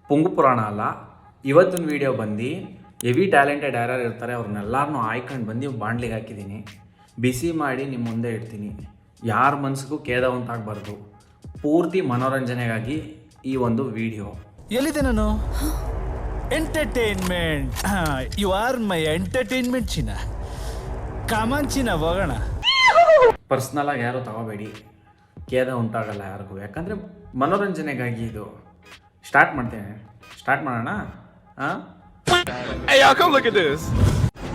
ಪೊಂಗು ಪುರಾಣ ಅಲ್ಲ. ಇವತ್ತಿನ ವಿಡಿಯೋ ಬಂದು ಹೆವಿ ಟ್ಯಾಲೆಂಟೆಡ್ ಯಾರ್ಯಾರು ಇರ್ತಾರೆ ಅವ್ರನ್ನೆಲ್ಲರನ್ನೂ ಆಯ್ಕೊಂಡು ಬಂದು ಬಾಣಲಿಗೆ ಹಾಕಿದ್ದೀನಿ. ಬಿಸಿ ಮಾಡಿ ನಿಮ್ಮ ಮುಂದೆ ಇಡ್ತೀನಿ. ಯಾರ ಮನಸ್ಸಿಗೂ ಖೇದ ಉಂಟಾಗಬಾರ್ದು. ಪೂರ್ತಿ ಮನೋರಂಜನೆಗಾಗಿ ಈ ಒಂದು ವಿಡಿಯೋ. ಎಲ್ಲಿದೆ ನಾನು? Entertainment. You are my entertainment ಚಿನ್ನ. ಕಾಮನ್ ಚಿನ್ನ, ಹೋಗೋಣ. ಪರ್ಸ್ನಲಾಗಿ ಯಾರೂ ತಗೋಬೇಡಿ, ಖೇದ ಉಂಟಾಗಲ್ಲ ಯಾರಿಗೂ. ಯಾಕಂದರೆ ಮನೋರಂಜನೆಗಾಗಿ ಇದು. ಸ್ಟಾರ್ಟ್ ಮಾಡೋಣ.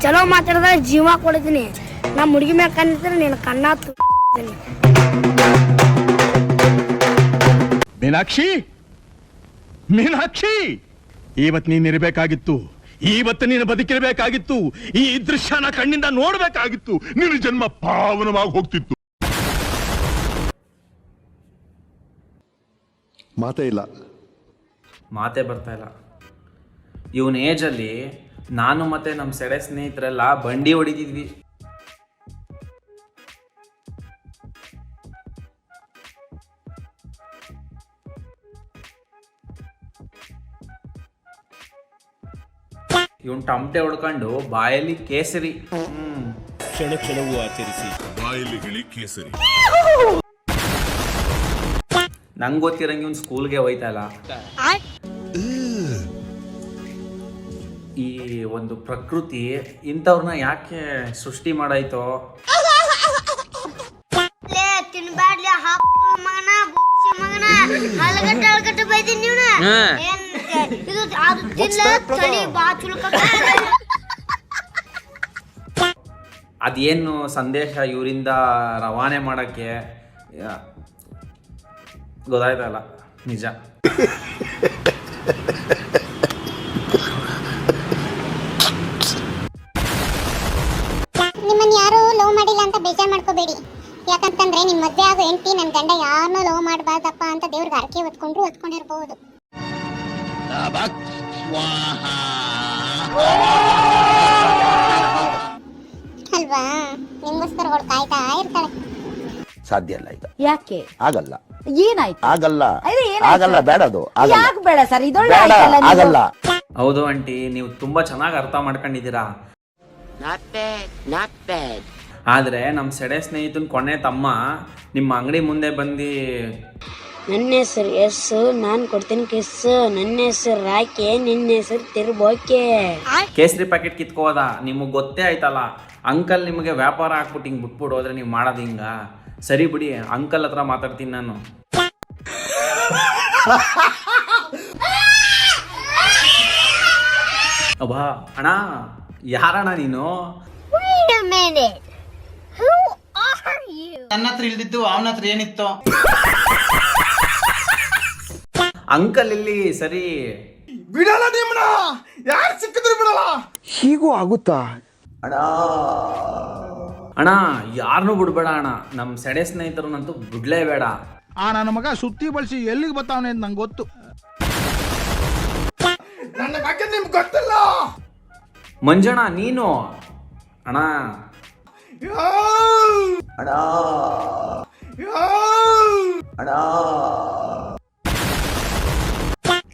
ಚಲೋ ಮಾತಾಡಿದ್ರೆ ಜೀವ ಕೊಡ್ತೀನಿ. ನಮ್ಮ ಹುಡುಗಿ ಮ್ಯಾಗ ಕಣ್ಣಿದ್ರೆ ನೀನು ಕಣ್ಣ ಮೀನಾಕ್ಷಿ, ಇವತ್ತು ನೀನ್ ಇರಬೇಕಾಗಿತ್ತು. ಇವತ್ತು ನೀನು ಬದುಕಿರಬೇಕಾಗಿತ್ತು. ಈ ದೃಶ್ಯನ ಕಣ್ಣಿಂದ ನೋಡ್ಬೇಕಾಗಿತ್ತು. ನಿನ್ನ ಜನ್ಮ ಪಾವನವಾಗಿ ಹೋಗ್ತಿತ್ತು. ಮಾತೇ ಬರ್ತಾ ಇಲ್ಲ. ಇವನ ಏಜಲ್ಲಿ ನಾನು ಮತ್ತೆ ನಮ್ಮ ಸೆಡೆ ಸ್ನೇಹಿತರೆಲ್ಲ ಬಂಡಿ ಹೊಡಿತಿದ್ವಿ. ಇವನ್ ಟಮಟೆ ಹೊಡ್ಕೊಂಡು ಬಾಯಲ್ಲಿ ಕೇಸರಿ. ಕ್ಷಣ ಕ್ಷಣವೂ ಆಚರಿಸಿ ಬಾಯಲ್ಲಿ ಹೇಳಿ ಕೇಸರಿ. ನಂಗೆ ಗೊತ್ತಿರಂಗೆ ಇವ್ನು ಸ್ಕೂಲ್ಗೆ ಹೋಯ್ತಾ ಇಲ್ಲ. ಈ ಒಂದು ಪ್ರಕೃತಿ ಇಂಥವ್ರನ್ನ ಯಾಕೆ ಸೃಷ್ಟಿ ಮಾಡಾಯ್ತೋ? ತಿನ್ಬ್ಯಾಡ್ಲಿ ಮಗನ ಮಗನ ಹಲಗಟ್ಟ ಬೈದಿನಿ ನೀವ್ನ. ಇದು ಅದು ತಿನ್ನ ತಡಿ ಬಾ ಚುಲ್ಕ. ಅದೇನು ಸಂದೇಶ ಇವರಿಂದ ರವಾನೆ ಮಾಡೋಕ್ಕೆ ಗೊತ್ತಾಯ್ತಲ್ಲ. ನಿಜ. ನಿಮ್ಮನ್ನ ಯಾರು ಲವ್ ಮಾಡಿಲ್ಲ ಅಂತ ಬೇಜಾರು ಮಾಡ್ಕೋಬೇಡಿ. ಯಾಕಂತಂದ್ರೆ ನಿಮ್ ಮದ್ವೆ ಆಗೋ ಹೆಂಡತಿ ನನ್ ಗಂಡ ಯಾರನ್ನೂ ಲವ್ ಮಾಡಬಾರ್ದಪ್ಪ ಅಂತ ದೇವ್ರಿಗೆ ಹರಕೆ ಹೊತ್ಕೊಂಡಿರ್ಬಹುದು. ಅಲ್ವಾ? ನಿಮ್ಗೋಸ್ಕರ ಅವಳು ಕಾಯ್ತಾ ಇರ್ತಾಳೆ. ಸಾಧ್ಯ ಇಲ್ಲ ಈಗ. ಯಾಕೆ? ಆಗಲ್ಲ. ಏನಾಯ್ತು? ಆಗಲ್ಲ. ಬೇಡ, ಅದು ಯಾಕೆ ಬೇಡ ಸರ್? ಆಗಲ್ಲ. ಹೌದು ಆಂಟಿ, ನೀವು ತುಂಬಾ ಚೆನ್ನಾಗಿ ಅರ್ಥ ಮಾಡ್ಕೊಂಡಿದ್ದೀರಾ. ಆದ್ರೆ ನಮ್ಮ ಸೆಡೆ ಸ್ನೇಹಿತನ ಕೊನೆ ತಮ್ಮ ನಿಮ್ಮ ಅಂಗಡಿ ಮುಂದೆ ಬಂದು ನನ್ನ ಹೆಸರು ಎಸ್, ನಾನು ಕೊಡ್ತೀನಿ ಕಿಸ್. ನನ್ನ ಹೆಸರು ರಾಕೆ, ನಿನ್ನ ಹೆಸರು ತಿರ್ಬೋಕೆ. ಕೇಸರಿ ಪ್ಯಾಕೆಟ್ ಕಿತ್ಕೋದ. ನಿಮಗೆ ಗೊತ್ತೇ ಆಯ್ತಲ್ಲ, ಅಂಕಲ್ ನಿಮಗೆ ವ್ಯಾಪಾರ ಹಾಕ್ಬಿಟ್ಟು ಹಿಂಗೆ ಬಿಟ್ಬಿಟ್ಟು ಹೋದ್ರೆ ನೀವು ಮಾಡೋದು ಹಿಂಗ. ಸರಿ ಬಿಡಿ, ಅಂಕಲ್ ಹತ್ರ ಮಾತಾಡ್ತೀನಿ ನಾನು. ಅಬ್ಬಾ ಅಣ್ಣ, ಯಾರಣ್ಣ ನೀನು? ನನ್ನ ಹತ್ರ ಇಲ್ದಿತ್ತು, ಅವನ ಹತ್ರ ಏನಿತ್ತು? ಅಂಕಲ್ ಇಲ್ಲಿ. ಸರಿ ಬಿಡಲ್ಲ ನಿಮ್ಮನ, ಯಾರು ಸಿಕ್ಕಿದ್ರು ಬಿಡಲ್ಲ. ಹೀಗೂ ಆಗುತ್ತಾ? ಅಣ್ಣ ಯಾರನ್ನೂ ಬಿಡ್ಬೇಡ ಅಣ್ಣ. ನಮ್ಮ ಸೆಡೆ ಸ್ನೇಹಿತರನ್ನಂತೂ ಬಿಡ್ಲೇಬೇಡ. ನನ್ನ ಮಗ ಸುತ್ತಿ ಬಳಸಿ ಎಲ್ಲಿಗೆ ಬರ್ತಾವನೆ ಅಂತ ನಂಗೆ ಗೊತ್ತು. ನನ್ನ ಬಗ್ಗೆ ನಿಮ್ಗೆ ಗೊತ್ತಿಲ್ಲ. ಮಂಜಣ್ಣ ನೀನು? ಅಣ್ಣ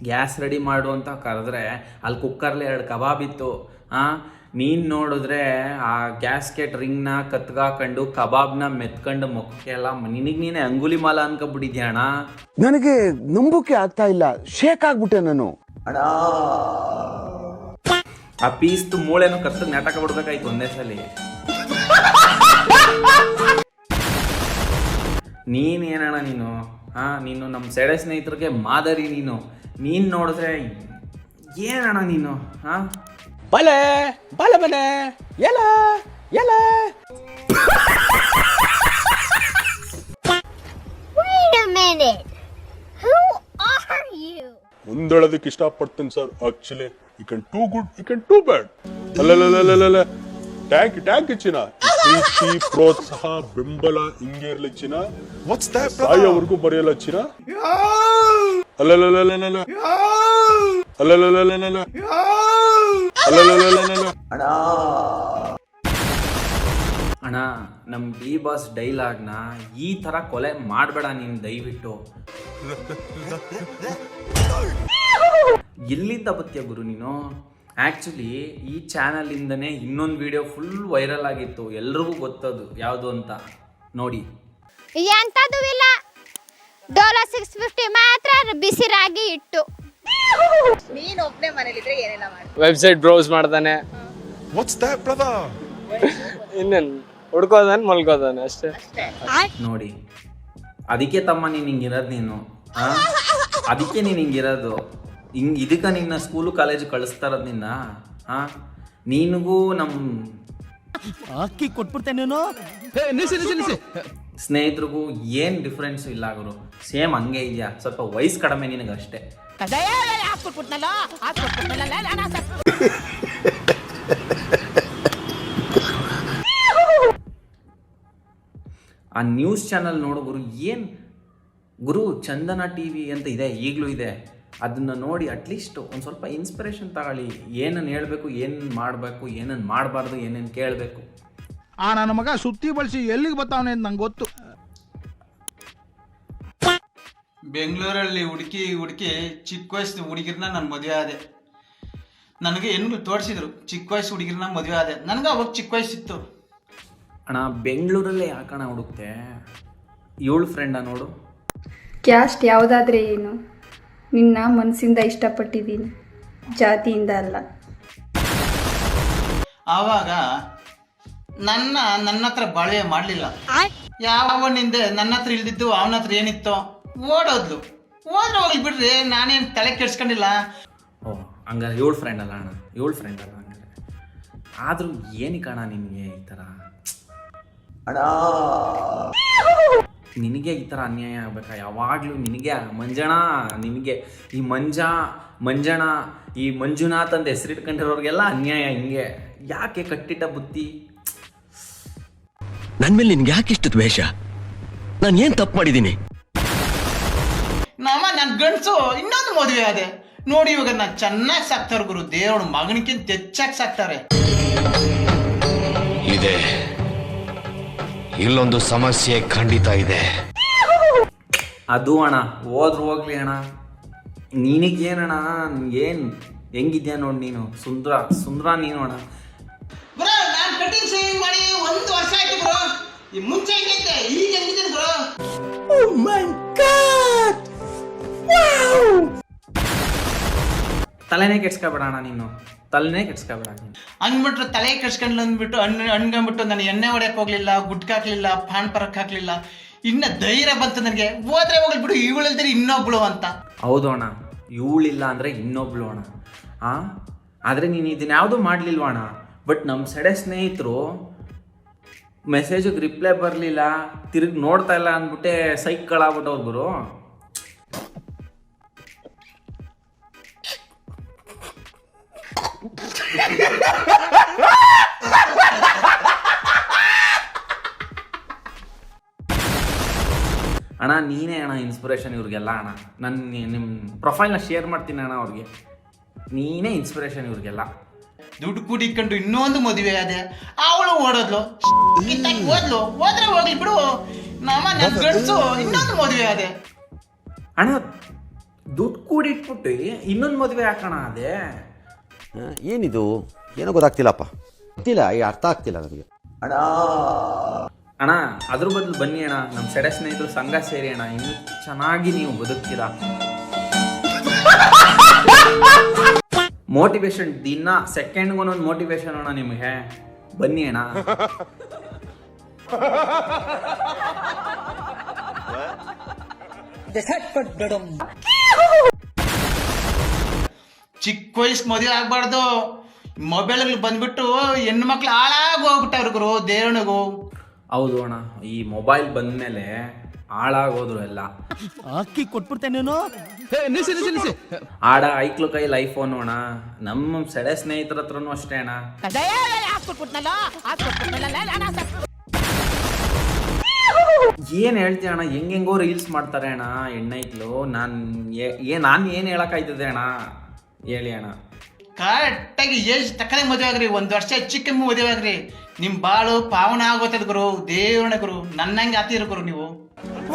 ಗ್ಯಾಸ್ ರೆಡಿ ಮಾಡು ಅಂತ ಕರೆದ್ರೆ ಅಲ್ಲಿ ಕುಕ್ಕರ್ಲಿ 2 ಕಬಾಬ್ ಇತ್ತು. ನೀನು ನೋಡಿದ್ರೆ ಆ ಗ್ಯಾಸ್ಕೆಟ್ ರಿಂಗ್ನ ಕತ್ಗಾಕೊಂಡು ಕಬಾಬ್ನ ಮೆತ್ಕೊಂಡು ಮೊಕ್ಕೆಲ್ಲ ನಿನಗೆ ನೀನೇ ಅಂಗುಲಿ ಮಾಲ ಅನ್ಕೊಬಿಟ್ಟಿದ್ಯಾ ಅಣ್ಣ. ನನಗೆ ನಂಬುಕೆ ಆಗ್ತಾ ಇಲ್ಲ. ಶೇಕ್ ಆಗ್ಬಿಟ್ಟೆ ನಾನು. ಆ ಪೀಸ್ತು ಮೂಳೆನೂ ಕತ್ತಗೆ ನಾಟಕ ಬಿಡ್ಬೇಕಾಯ್ತು ಒಂದೇ ಸಲ. ನೀನೇನಣ್ಣ ನೀನು? ನೀನು ನಮ್ಮ ಸೆಡೆ ಸ್ನೇಹಿತರಿಗೆ ಮಾದರಿ. ನೀನು ನೋಡಿದ್ರೆ ಏನಣ್ಣ ನೀನು? ಬಲೆ ಬಲೆ ಬಲೆ ಎಲ ಎಲ. ಮುಂದೊಳದಕ್ಕೆ ಇಷ್ಟಪಡ್ತೇನೆ sir. Actually you can too good, you can too bad. ಅಲ್ಲ ಟ್ಯಾಂಕ್ ಚಿನ್ನ. ಪ್ರೀತಿ, ಪ್ರೋತ್ಸಾಹ, ಬೆಂಬಲ ಹಿಂಗೆ ಇರ್ಲಿ ಚಿನ್ನ. ಸಾಯೋವರೆಗೂ ಬರೆಯಲ್ಲ ಚಿನ್ನ. ಅಣ್ಣ, ನಮ್ಮ ಡಿ ಬಾಸ್ ಡೈಲಾಗ್ನ ಈ ಥರ ಕೊಲೆ ಮಾಡಬೇಡ ನೀನು ದಯವಿಟ್ಟು. ಎಲ್ಲಿಂದ ಬತ್ತೀಯ ಗುರು ನೀನು? ಆ್ಯಕ್ಚುಲಿ ಈ ಚಾನಲಿಂದನೇ ಇನ್ನೊಂದು ವಿಡಿಯೋ ಫುಲ್ ವೈರಲ್ ಆಗಿತ್ತು, ಎಲ್ರಿಗೂ ಗೊತ್ತದು ಯಾವುದು ಅಂತ ನೋಡಿ. ಎಂಥದ್ದು ಇಲ್ಲ, ಡೋಲೋ 650 ಮಾತ್ರ ಬಿಸಿ ರಾಗಿ ಇಟ್ಟು. ನೀನ್ ಒಬ್ನೇ ಮನೇಲಿದ್ರೆ ಏನೆಲ್ಲ ಮಾಡ್ತೀಯ? ವೆಬ್ಸೈಟ್ ಬ್ರೌಸ್ ಮಾಡ್ತಾನೆ, ವಾಟ್ಸ್ ದಟ್ ಬ್ರದರ್? ಇನ್ನೇನು ಹುಡ್ಕೋದಾನೆ ಮಲ್ಕೋದಾನೆ ಅಷ್ಟೇ. ನೋಡಿ, ಅದಕ್ಕೆ ತಮ್ಮ ನೀನು ಹಿಂಗಿರೋದು ನೀನು. ಅದಕ್ಕೆ ನೀನು ಹಿಂಗಿರೋದು. ಇದಕ್ಕೆ ನಿನ್ನ ಸ್ಕೂಲು ಕಾಲೇಜು ಕಳಿಸ್ತಾ ಇರೋದು ನಿನ್ನ. ನಿನಗೂ ನಮ್ಮ ಅಕ್ಕಿ ಕೊಟ್ಬಿಡ್ತೇನೆ ನೀನು. ನಿಲ್ಸಿ ಸ್ನೇಹಿತರಿಗೂ ಏನು ಡಿಫ್ರೆನ್ಸ್ ಇಲ್ಲ ಗುರು, ಸೇಮ್ ಹಂಗೆ ಇದೆಯಾ, ಸ್ವಲ್ಪ ವಯಸ್ಸು ಕಡಿಮೆ ನಿನಗಷ್ಟೇ. ಆ ನ್ಯೂಸ್ ಚಾನಲ್ ನೋಡು ಗುರು, ಏನು ಗುರು, ಚಂದನ TV ಅಂತ ಇದೆ, ಈಗಲೂ ಇದೆ. ಅದನ್ನು ನೋಡಿ ಅಟ್ಲೀಸ್ಟ್ ಒಂದು ಸ್ವಲ್ಪ ಇನ್ಸ್ಪಿರೇಷನ್ ತಗೊಳ್ಳಿ. ಏನನ್ನು ಹೇಳಬೇಕು, ಏನನ್ನು ಮಾಡಬೇಕು, ಏನನ್ನು ಮಾಡಬಾರ್ದು, ಏನೇನು ಕೇಳಬೇಕು. ನನ್ನ ಮಗ ಸುತ್ತಿ ಬಳಸಿ ಎಲ್ಲಿಗೆ ಬರ್ತಾವನೆ ಅಂತ ನಂಗೆ ಗೊತ್ತು. ಬೆಂಗಳೂರಲ್ಲಿ ಹುಡುಕಿ ಚಿಕ್ಕ ವಯಸ್ಸು ಹುಡುಗಿರನ್ನ ನಾನು ಮದುವೆ ಆದೆ. ನನಗೆ ಹೆಣ್ಣು ತೋರಿಸಿದ್ರು, ಚಿಕ್ಕ ವಯಸ್ಸು ಹುಡುಗಿರನ್ನ ಮದುವೆ ಆದೆ. ನನಗೆ ಅವಾಗ ಚಿಕ್ಕ ವಯಸ್ಸಿತ್ತು. ಅಣ್ಣ ಬೆಂಗಳೂರಲ್ಲೇ ಯಾಕಣ್ಣ ಹುಡುಕ್ತೆ? ಇವಳು ಫ್ರೆಂಡ ನೋಡು. ಕ್ಯಾಸ್ಟ್ ಯಾವುದಾದ್ರೆ ಏನು, ನಿನ್ನ ಮನಸ್ಸಿಂದ ಇಷ್ಟಪಟ್ಟಿದ್ದೀನಿ, ಜಾತಿಯಿಂದ ಅಲ್ಲ. ಆವಾಗ ನನ್ನ ಹತ್ರ ಬಾಳ್ವೆ ಮಾಡಲಿಲ್ಲ. ಯಾವನಿಂದ ನನ್ನ ಹತ್ರ ಇಲ್ದಿದ್ದು ಅವನ ಹತ್ರ ಏನಿತ್ತೋ ಓಡೋದ್ಲು. ಹೋದ್ರೆ ಹೋಗ್ಲಿ ಬಿಡ್ರಿ, ನಾನೇನು ತಲೆ ಕೆಡ್ಸ್ಕೊಂಡಿಲ್ಲ. ಓ ಹಂಗಾರೆ ಇವಳು ಫ್ರೆಂಡ್ ಅಲ್ಲ ಅಣ್ಣ, ಇವಳು ಫ್ರೆಂಡ್ ಅಲ್ಲ ಹಂಗಾರೆ. ಆದರೂ ಏನಕ್ಕೆ ಅಣ್ಣ ನಿನಗೆ ಈ ಥರ ನಿನಗೆ ಈ ಥರ ಅನ್ಯಾಯ ಆಗ್ಬೇಕಾ ಯಾವಾಗಲೂ? ನಿನಗೆ ಮಂಜಣ್ಣ, ನಿನಗೆ ಈ ಮಂಜಣ್ಣ ಈ ಮಂಜುನಾಥ್ ಅಂತ ಹೆಸರಿಟ್ಕೊಂಡಿರೋರಿಗೆಲ್ಲ ಅನ್ಯಾಯ ಹಿಂಗೆ. ಯಾಕೆ ಕಟ್ಟಿಟ್ಟ ಬುತ್ತಿ? ನನ್ ಮೇಲೆ ನಿನ್ಗೆ ಯಾಕೆ ಇಷ್ಟು ದ್ವೇಷ? ನಾನು ಏನ್ ತಪ್ಪು ಮಾಡಿದ್ದೀನಿ? ನನ್ನ ಗಂಡಸು ಇನ್ನೊಂದು ಮದುವೆ ಆದೆ ನೋಡಿ. ಇವಾಗ ನಾನು ಚೆನ್ನಾಗಿ ಸಾಕ್ತಾರೆ ಗುರು, ದೇವ್ರ ಮಗನಿಗಿಂತ ಹೆಚ್ಚಾಗಿ ಸಾಕ್ತಾರೆ. ಇದೆ, ಇಲ್ಲೊಂದು ಸಮಸ್ಯೆ ಖಂಡಿತ ಇದೆ. ಅದು ಅಣ್ಣ ಹೋದ್ರು ಹೋಗ್ಲಿ ಅಣ್ಣ, ನಿನಗೇನಣ್ಣ, ಏನು ಹೆಂಗಿದ್ಯಾ ನೋಡಿ ನೀನು, ಸುಂದ್ರ ನೀನು ಅಣ್ಣ. ಬ್ರೋ ನಾನು ಕಟಿಂಗ್ ಶೇವಿಂಗ್ ಮಾಡಿ 1 ವರ್ಷ ಆಯ್ತು ಬ್ರೋ. ಈ ಮುಂಚೆ ಹೆಂಗಿದ್ದೆ, ಈಗ ಹೆಂಗಿದ್ದೀನಿ ಬ್ರೋ? ಓ ಮೈ ಗಾಡ್, ತಲೆನೇ ಕೆಡ್ಸ್ಕೊಬೇಡ ಅಣ್ಣ ನೀನು, ತಲೆನೇ ಕೆಡ್ಸ್ಕೊಬೇಡ ನೀನು. ಅಂದ್ಬಿಟ್ರೆ ತಲೆ ಕೆಡ್ಸ್ಕೊಂಡು ಅಂದ್ಬಿಟ್ಟು ಅನ್ಕೊಂಡ್ಬಿಟ್ಟು ನಾನು ಎಣ್ಣೆ ಹೊಡ್ಯಕ್ಕೆ ಹೋಗ್ಲಿಲ್ಲ, ಗುಟ್ಕ ಹಾಕ್ಲಿಲ್ಲ, ಪಾನ್ ಪರಕ್ ಹಾಕ್ಲಿಲ್ಲ. ಇನ್ನ ಧೈರ್ಯ ಬಂತು ನನಗೆ, ಹೋದ್ರೆ ಹೋಗ್ಲಿ ಬಿಡು, ಇವಳಿಲ್ದ್ರೆ ಇನ್ನೊಬ್ಳು ಅಂತ. ಹೌದು ಅಣ್ಣ, ಇವಳಿಲ್ಲ ಅಂದರೆ ಇನ್ನೊಬ್ಳು ಅಣ್ಣ. ಆದರೆ ನೀನು ಇದನ್ನ ಯಾವುದೂ ಮಾಡಲಿಲ್ವ ಅಣ್ಣ. ಬಟ್ ನಮ್ಮ ಸಡೆ ಸ್ನೇಹಿತರು ಮೆಸೇಜಿಗೆ ರಿಪ್ಲೈ ಬರಲಿಲ್ಲ, ತಿರುಗಿ ನೋಡ್ತಾ ಇಲ್ಲ ಅಂದ್ಬಿಟ್ಟೆ ಸೈಕ್ಗಳಾಗ್ಬಿಟ್ಟವ್ರು ಗುರು. ಅಣ್ಣ ನೀನೇ ಅಣ್ಣ ಇನ್ಸ್ಪಿರೇಷನ್ ಇವ್ರಿಗೆಲ್ಲ ಅಣ್ಣ. ನಿಮ್ಮ ಪ್ರೊಫೈಲ್ನ ಶೇರ್ ಮಾಡ್ತೀನಿ ಅಣ್ಣ ಅವ್ರಿಗೆ. ನೀನೇ ಇನ್ಸ್ಪಿರೇಷನ್ ಇವ್ರಿಗೆಲ್ಲ. ದುಡ್ಡು ಕೂಡಿಕೊಂಡು ಇನ್ನೊಂದು ಮದುವೆ ಆದೆ, ಅವಳು ಓಡೋದ್ಲು, ಹೋದ್ರೆ ಹೋಗ್ಲಿ ಬಿಡು. ನನ್ನ ಗಂಡಸು ಇನ್ನೊಂದು ಮದುವೆ ಆದೆ. ಅಣ್ಣ ದುಡ್ಡು ಕೂಡಿಟ್ಬಿಟ್ಟು ಇನ್ನೊಂದು ಮದುವೆ ಹಾಕೋಣ ಅದೇ ಏನಿದು? ಏನೋ ಗೊತ್ತಾಗ್ತಿಲ್ಲಪ್ಪ, ಗೊತ್ತಿಲ್ಲ, ಅರ್ಥ ಆಗ್ತಿಲ್ಲ ನನಗೆ. ಅಣ್ಣ ಅದ್ರ ಬದಲು ಬನ್ನಿ ಅಣ್ಣ, ನಮ್ಮ ಸೆಡೆ ಸ್ನೇಹಿತರು ಸಂಘ ಸೇರಿ ಅಣ್ಣ, ಇನ್ನೂ ಚೆನ್ನಾಗಿ ನೀವು ಬದುಕ್ತೀರಾ. ಮೋಟಿವೇಶನ್ ದಿನ ಸೆಕೆಂಡ್ಗೊಂದೊಂದು ಮೋಟಿವೇಶನ್ ಅಣ್ಣ ನಿಮಗೆ. ಬನ್ನಿ ಅಣ್ಣ. ಚಿಕ್ಕ ವಯಸ್ಸು ಮದುವೆ ಆಗ್ಬಾರ್ದು. ಮೊಬೈಲ್ ಬಂದ್ಬಿಟ್ಟು ಹೆಣ್ಣು ಮಕ್ಳು ಹಾಳಾಗಿ ಹೋಗ್ಬಿಟ್ಟವ್ರು ಗುರು, ದೇವಣಿಗೂ. ಹೌದು ಅಣ್ಣ, ಈ ಮೊಬೈಲ್ ಬಂದ್ಮೇಲೆ ಹಾಳಾಗೋದ್ರು ಎಲ್ಲ. ಅಕ್ಕಿ ಕೊಟ್ಬಿಡ್ತೇನೆ ನೀನು. ನಿಲ್ಸಿ ಆಡ ಐಕ್ಲು ಕೈಲಿ ಐಫೋನ್ ಅಣ್ಣ. ನಮ್ಮ ಸೆಡೆ ಸ್ನೇಹಿತರ ಹತ್ರನೂ ಅಷ್ಟೇ ಅಣ್ಣ. ಏನ್ ಹೇಳ್ತೀಯ ಅಣ್ಣ, ಹೆಂಗೆಂಗೋ ರೀಲ್ಸ್ ಮಾಡ್ತಾರೆ ಅಣ್ಣ ಹೆಣ್ಣೈಕ್ಲು. ನಾನು ಏನು ಹೇಳಕ್ಕಾಯ್ತದೆ ಅಣ್ಣ, ಹೇಳಿ ಅಣ್ಣ. ಕರೆಕ್ಟಾಗಿ ಏಜ್ ತಕ್ಕನೆ ಮದುವೆ ಆಗ್ರಿ, 1 ವರ್ಷ ಚಿಕ್ಕ ಮದುವೆ ಆಗ್ರಿ, ನಿಮ್ ಬಾಳು ಪಾವನ ಆಗೋತದ ಗುರು, ದೇವಣ ಗುರು. ನನ್ನಂಗೆ ಆತಿರು ಗುರು ನೀವು.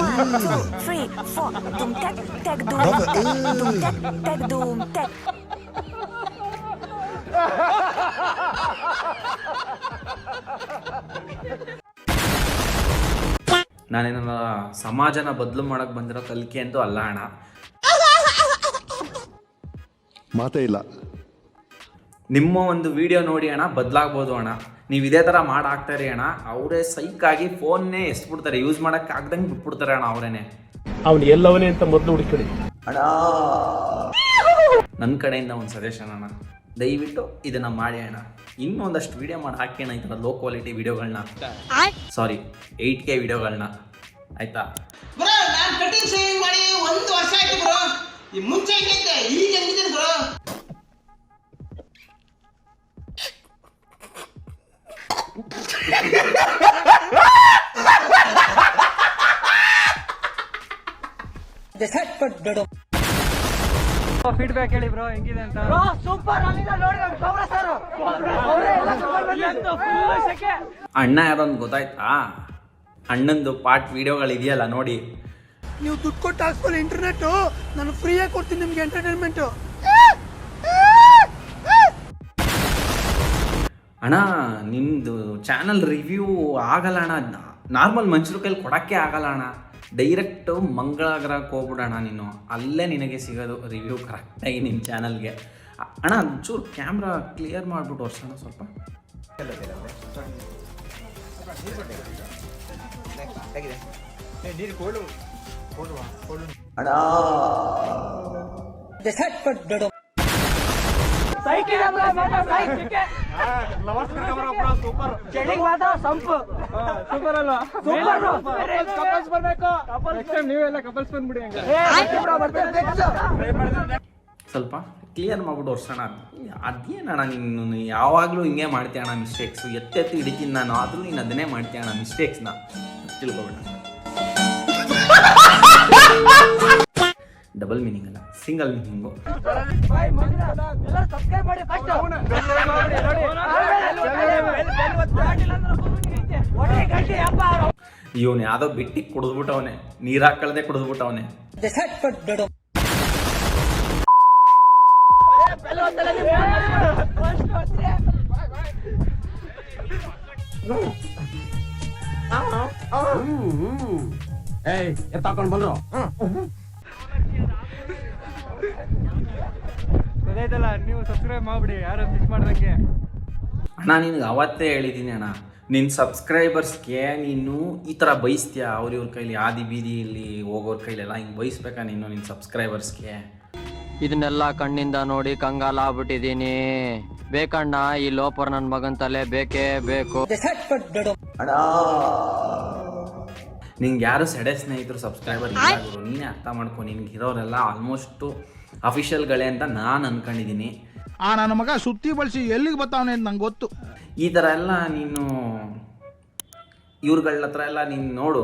1 2 3 4 tum tek tek dum tek dum tek tek dum tek ನಾನೇನ ಸಮಾಜನ ಬದಲು ಮಾಡಕ್ ಬಂದಿರೋ ಕಲಿಕೆ ಅಂತೂ ಅಲ್ಲ ಅಣ್ಣ. ಮಾತೇ ಇಲ್ಲ. ನಿಮ್ಮ ಒಂದು ವಿಡಿಯೋ ನೋಡಿ ಅಣ್ಣ ಬದಲಾಗ್ಬೋದು ಅಣ್ಣ. ನೀವು ಇದೇ ಥರ ಮಾಡಾಕ್ತಾರೆ ಅಣ್ಣ, ಅವರೇ ಸೈಕಾಗಿ ಫೋನ್ನೇ ಎಸ್ಬಿಡ್ತಾರೆ, ಯೂಸ್ ಮಾಡೋಕ್ಕೆ ಆಗ್ದಂಗೆ ಬಿಟ್ಬಿಡ್ತಾರೆ ಅಣ್ಣ ಅವರೇನೆ. ಅವ್ನು ಎಲ್ಲವನೇ ಅಂತ ಮೊದಲು ಹುಡುಕಿ ಅಣ್ಣ ನನ್ನ ಕಡೆಯಿಂದ ಒಂದು ಸಜೆಷನ್ ಅಣ್ಣ, ದಯವಿಟ್ಟು ಇದನ್ನು ಮಾಡಿ ಅಣ್ಣ. ಇನ್ನೊಂದಷ್ಟು ವಿಡಿಯೋ ಮಾಡಿ ಹಾಕಿ ಅಣ್ಣ, ಈ ಥರ ಲೋ ಕ್ವಾಲಿಟಿ ವಿಡಿಯೋಗಳನ್ನ, ಸಾರಿ 8K ವಿಡಿಯೋಗಳನ್ನ, ಆಯಿತಾ? ಬ್ರೋ ನಾನು ಕಟಿಂಗ್ ಶೇವಿಂಗ್ ಮಾಡಿ 1 ವರ್ಷ ಆಯ್ತು ಬ್ರೋ. ಈ ಮುಂಚೆ ಹೆಂಗಿದ್ದೆ ಈಗ ಹೆಂಗಿದ್ದೀನಿ ಬ್ರೋ? ಫೀಡ್ಬ್ಯಾಕ್ ಹೇಳಿ ಬ್ರೋ, ಹೆಂಗಿದೆ ಅಂತ. ಅಣ್ಣ ಯಾರೊಂದು ಗೊತ್ತಾಯ್ತಾ? ಅಣ್ಣಂದು ಪಾರ್ಟ್ ವಿಡಿಯೋಗಳಿದೆಯಲ್ಲ ನೋಡಿ. ನೀವು ದುಡ್ಡು ಕೊಟ್ಟು ಹಾಕ್ಸ್ಕೊಳ್ಳಿ ಇಂಟರ್ನೆಟ್, ನಾನು ಫ್ರೀಯಾಗಿ ಕೊಡ್ತೀನಿ ನಿಮ್ಗೆ ಎಂಟರ್ಟೈನ್ಮೆಂಟು. ಅಣ್ಣ ನಿಮ್ಮದು ಚಾನಲ್ ರಿವ್ಯೂ ಆಗಲ್ಲ ಅಣ್ಣ, ನಾರ್ಮಲ್ ಮನುಷ್ಯರ ಕೈಲಿ ಕೊಡೋಕ್ಕೆ ಆಗಲ್ಲ ಅಣ್ಣ. ಡೈರೆಕ್ಟು ಮಂಗಳಾಗ್ರಹಕ್ಕೆ ಹೋಗ್ಬಿಡೋಣ ನೀನು, ಅಲ್ಲೇ ನಿನಗೆ ಸಿಗೋದು ರಿವ್ಯೂ ಕರೆಕ್ಟಾಗಿ ನಿಮ್ಮ ಚಾನಲ್ಗೆ. ಅಣ್ಣ ಒಂಚೂರು ಕ್ಯಾಮ್ರಾ ಕ್ಲಿಯರ್ ಮಾಡಿಬಿಟ್ಟು ವರ್ಷಣ ಸ್ವಲ್ಪ. ಅಣ್ಣ ಸ್ವಲ್ಪ ಕ್ಲಿಯರ್ ಮಾಡ್ಬಿಟ್ಟು ವರ್ಷಣ. ಅದೇನಣ್ಣ ನೀನು ಯಾವಾಗಲೂ ಹಿಂಗೆ ಮಾಡ್ತೀಯ ಅಣ್ಣ ಮಿಸ್ಟೇಕ್ಸು, ಎತ್ತೆತ್ತು ಹಿಡಿತೀನಿ ನಾನು, ಆದರೂ ನೀನು ಅದನ್ನೇ ಮಾಡ್ತೀಯ ಅಣ್ಣ ಮಿಸ್ಟೇಕ್ಸ್ನ, ತಿಳ್ಕೊಬೇಡ. ಡಬಲ್ ಮೀನಿಂಗ್ ಅಲ್ಲ, ಸಿಂಗಲ್ ಮೀನಿಂಗು. ಇವನು ಯಾವುದೋ ಬಿಟ್ಟಿಗೆ ಕುಡಿದ್ಬಿಟ್ಟವನೆ, ನೀರು ಹಾಕಳ್ದೆ ಕುಡಿದ್ಬಿಟ್ಟವನೆ. ಎತ್ತಾಕೊಂಡು ಬಂದ್ರು ಗೊತ್ತಾಯ್ತಲ್ಲ, ನೀವು ಸಬ್ಸ್ಕ್ರೈಬ್ ಮಾಡ್ಬಿಡಿ, ಯಾರು ಮಿಸ್ ಮಾಡ್ದಂಗೆ. ಅಣ್ಣ ನಿನ್ಗೆ ಅವತ್ತೇ ಹೇಳಿದ್ದೀನಿ ಅಣ್ಣ, ನಿನ್ನ ಸಬ್ಸ್ಕ್ರೈಬರ್ಸ್ಗೆ ನೀನು ಈ ಥರ ಬಯಸ್ತೀಯ, ಅವ್ರ ಕೈಲಿ ಆದಿ ಬೀದಿಯಲ್ಲಿ ಹೋಗೋರ ಕೈಲೆಲ್ಲ ಹಿಂಗೆ ಬಯಸ್ಬೇಕಾ ನೀನು ನಿನ್ನ ಸಬ್ಸ್ಕ್ರೈಬರ್ಸ್ಗೆ? ಇದನ್ನೆಲ್ಲ ಕಣ್ಣಿಂದ ನೋಡಿ ಕಂಗಾಲ ಆಗ್ಬಿಟ್ಟಿದೀನಿ. ಬೇಕಣ್ಣ ಈ ಲೋಪರ್ ನನ್ನ ಮಗನ್ ತಲೆ ಬೇಕೇ ಬೇಕು. ಅಣ್ಣ ನಿಂಗೆ ಯಾರು ಸೆಡೆ ಸ್ನೇಹಿತರು ಸಬ್ಸ್ಕ್ರೈಬರ್ ಇಲ್ಲ ಗುರು, ನೀನೇ ಅರ್ಥ ಮಾಡ್ಕೊ. ನಿನ್ಗೆ ಇರೋರೆಲ್ಲ ಆಲ್ಮೋಸ್ಟು ಅಫಿಷಿಯಲ್ಗಳೇ ಅಂತ ನಾನು ಅನ್ಕೊಂಡಿದ್ದೀನಿ. ನನ್ನ ಮಗ ಸುತ್ತಿ ಬಳಸಿ ಎಲ್ಲಿಗೆ ಬರ್ತಾವನೆ ಅಂತ ನಂಗೆ ಗೊತ್ತು. ಈ ಥರ ಎಲ್ಲ ನೀನು ಇವ್ರಗಳ ಹತ್ರ ಎಲ್ಲ ನೀನು ನೋಡು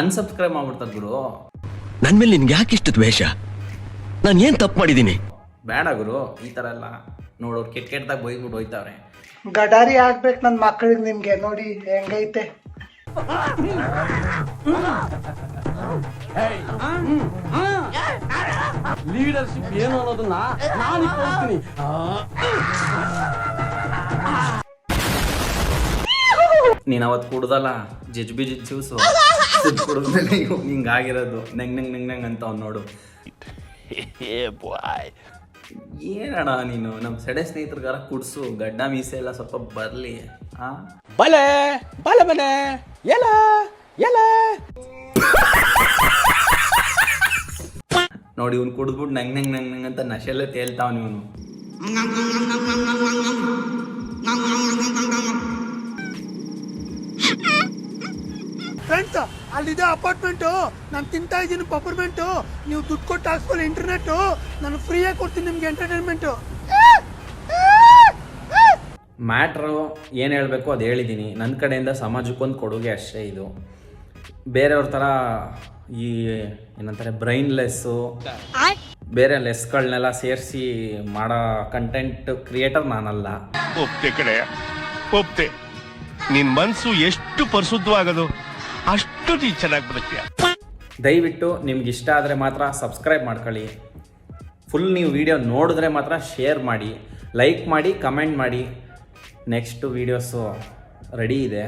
ಅನ್ಸಬ್ಸ್ಕ್ರೈಬ್ ಮಾಡ್ಬಿಡ್ತಾರೆ ಗುರು. ನನ್ ಮೇಲೆ ನಿನ್ಗೆ ಯಾಕೆ ಇಷ್ಟು ದ್ವೇಷ? ನಾನು ಏನ್ ತಪ್ಪು ಮಾಡಿದ್ದೀನಿ? ಬೇಡ ಗುರು, ಈ ಥರ ಎಲ್ಲ ನೋಡೋರು ಕೆಟ್ಟದಾಗ ಬೈದ್ಬಿಟ್ಟು ಹೋಯ್ತಾವ್ರೆ. ಗಡಾರಿ ಆಗ್ಬೇಕು ನನ್ನ ಮಕ್ಕಳಿಗೆ. ನಿಮ್ಗೆ ನೋಡಿ ಹೆಂಗೈತೆ. ಲೀಡರ್ಶಿಪ್ ಏನು ಅನ್ನೋದನ್ನ ನಾನು ತೋರಿಸ್ತೀನಿ. ನೀನು ಅವತ್ತು ಕುಡ್ದಲ್ಲ ಜಜ್ಬಿ ಜ್ಯೂಸು ಕುಡಿದ್ಮೇಲೆ ಹಿಂಗಾಗಿರೋದು ನಂಗ್ ಅಂತ ಅವ್ನು ನೋಡು. ಏನಣ್ಣ ನೀನು ನಮ್ಮ ಸೆಡೆ ಸ್ನೇಹಿತರಿಗಾರ ಕುಡ್ಸು, ಗಡ್ಡ ಮೀಸೆ ಎಲ್ಲ ಸ್ವಲ್ಪ ಬರಲಿ. ಬಲೆ ಬಲೆ ಬಲೆ ಎಲ್ಲ ಎಲ್ಲ ನೋಡಿ ಇವ್ನು ಕುಡಿದ್ಬಿಟ್ಟು ನಂಗ್ ಅಂತ ನಶೆಲ್ಲ ತೇಲ್ತಾವ್ ಇವನು. ಫ್ರೆಂಡ್ಸ್ ಅಲ್ಲಿದೆ ಅಪಾರ್ಟ್ಮೆಂಟು, ನಾನು ತಿಂತಾ ಇದ್ದೀನಿ ಪಪರ್ಮೆಂಟು. ನೀವು ದುಡ್ಡು ಕೊಟ್ಟು ಹಾಕ್ಸ್ಕೊಳ್ಳಿ ಇಂಟರ್ನೆಟ್ಟು, ನಾನು ಫ್ರೀಯಾಗಿ ಕೊಡ್ತೀನಿ ನಿಮ್ಗೆ ಎಂಟರ್ಟೈನ್ಮೆಂಟು. ಮ್ಯಾಟ್ರು ಏನು ಹೇಳಬೇಕು ಅದು ಹೇಳಿದ್ದೀನಿ. ನನ್ನ ಕಡೆಯಿಂದ ಸಮಾಜಕ್ಕೊಂದು ಕೊಡುಗೆ ಅಷ್ಟೇ ಇದು. ಬೇರೆಯವ್ರ ಥರ ಈ ಏನಂತಾರೆ ಬ್ರೈನ್ಲೆಸ್ಸು ಬೇರೆ ಲೆಸ್ಗಳನ್ನೆಲ್ಲ ಸೇರಿಸಿ ಮಾಡೋ ಕಂಟೆಂಟ್ ಕ್ರಿಯೇಟರ್ ನಾನಲ್ಲ. ಒಪ್ತೆ ಕಡೆ ಒಪ್ತೆ. ನಿನ್ ಮನ್ಸು ಎಷ್ಟು ಪರಿಶುದ್ಧವಾಗದು ಅಷ್ಟು ನೀ ಚೆನ್ನಾಗಿ ಬದುಕ್ತೀಯ. ದಯವಿಟ್ಟು ನಿಮ್ಗೆ ಇಷ್ಟ ಆದರೆ ಮಾತ್ರ ಸಬ್ಸ್ಕ್ರೈಬ್ ಮಾಡ್ಕೊಳ್ಳಿ. ಫುಲ್ ನೀವು ವಿಡಿಯೋ ನೋಡಿದ್ರೆ ಮಾತ್ರ ಶೇರ್ ಮಾಡಿ. ಲೈಕ್ ಮಾಡಿ, ಕಮೆಂಟ್ ಮಾಡಿ. ನೆಕ್ಸ್ಟು ವೀಡಿಯೋಸು ರೆಡಿ ಇದೆ.